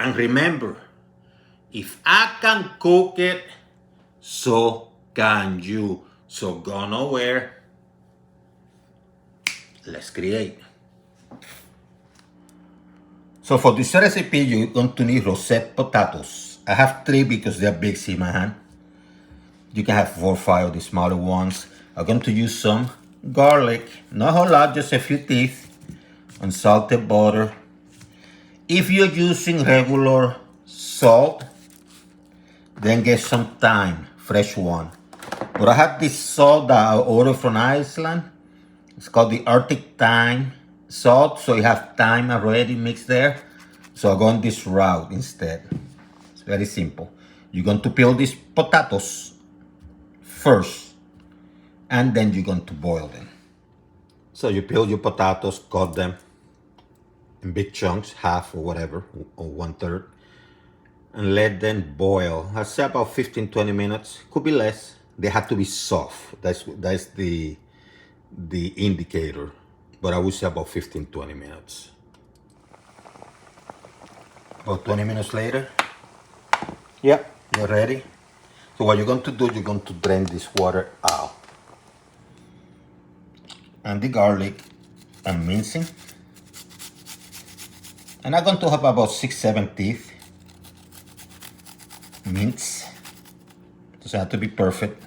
And remember, if I can cook it, so can you. So go nowhere. Let's create. So for this recipe, you're going to need rosette potatoes. I have 3 because they're big in my hand. You can have 4 or 5 of the smaller ones. I'm going to use some garlic, not a whole lot, just a few teeth, unsalted butter. If you're using regular salt, then get some thyme, fresh one. But I have this salt that I ordered from Iceland. It's called the Arctic thyme salt, so you have thyme already mixed there. So I'm going this route instead. It's very simple. You're going to peel these potatoes first, and then you're going to boil them. So you peel your potatoes, cut them in big chunks, half or whatever, or 1/3, and let them boil. I'd say about 15-20 minutes. Could be less. They have to be soft. That's the indicator. But I would say about 15-20 minutes. About 20 minutes later, yep, they're ready. So what you're going to do, you're going to drain this water out. And the garlic I'm mincing. And I'm going to have about 6-7 teeth. Mince. Doesn't have to be perfect.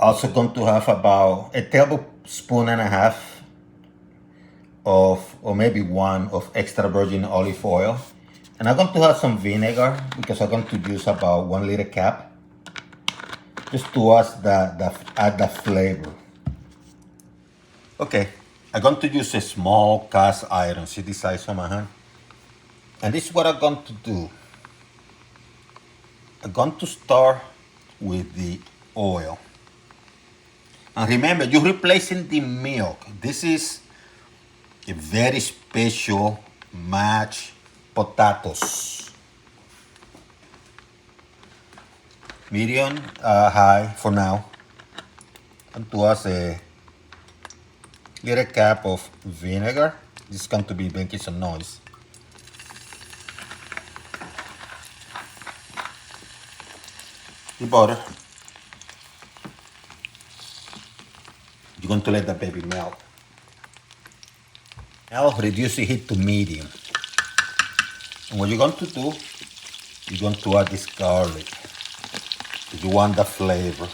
Also going to have about a tablespoon and a half of, or maybe 1 of extra virgin olive oil. And I'm going to have some vinegar because I'm going to use about 1 liter cap. Just to add the flavor. Okay, I'm going to use a small cast iron. See the size of my hand? And this is what I'm going to do. I'm going to start with the oil. And remember, you're replacing the milk. This is a very special mashed potatoes. Medium, high for now. And to us a little cap of vinegar. This is going to be making some noise. The butter. You're going to let the baby melt. Now reduce the heat to medium. And what you're going to do, you're going to add this garlic. You want the flavor.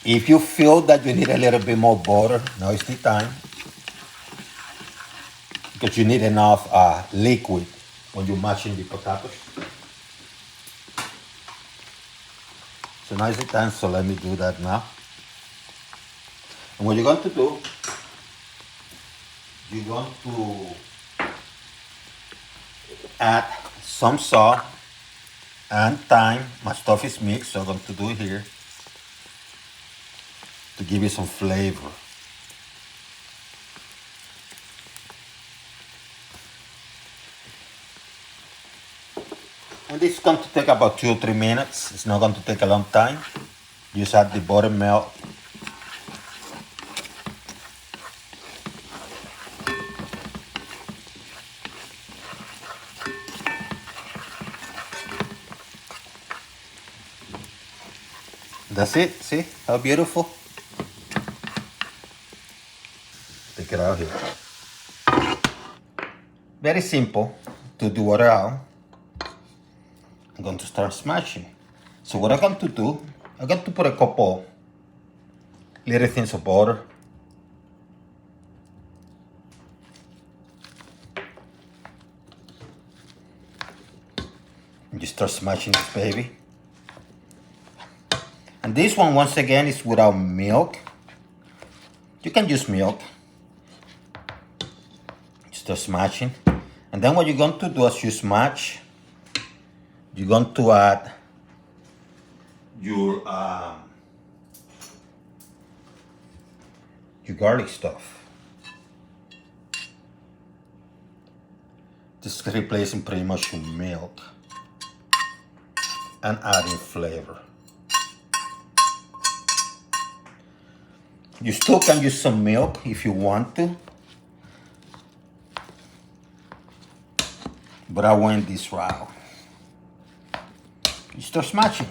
If you feel that you need a little bit more butter, now is the time. Because you need enough liquid when you're mashing the potatoes. So now is the time, so let me do that now. And what you're going to do, you're going to add some salt and thyme. My stuff is mixed, so I'm going to do it here to give it some flavor. And this is going to take about 2 or 3 minutes. It's not going to take a long time. Just add the butter melt. That's it. See how beautiful? Take it out here. Very simple to do water out. I'm going to start smashing. So what I'm going to do, I'm going to put a couple little things of butter. And just start smashing this baby. And this one, once again, is without milk. You can use milk. Start smashing. And then what you're going to do as you smash, you're going to add your garlic stuff. Just replacing pretty much your milk and adding flavor. You still can use some milk if you want to, but I went this route. You start smashing.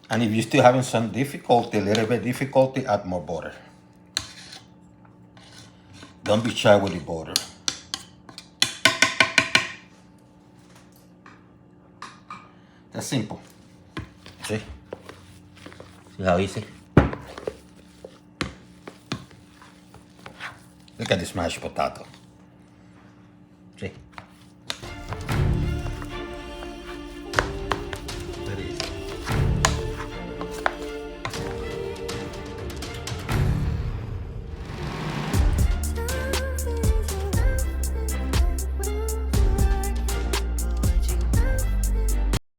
And if you're still having some difficulty, a little bit difficulty, add more butter. Don't be shy with the butter. That's simple. See? See how easy? Look at this mashed potato.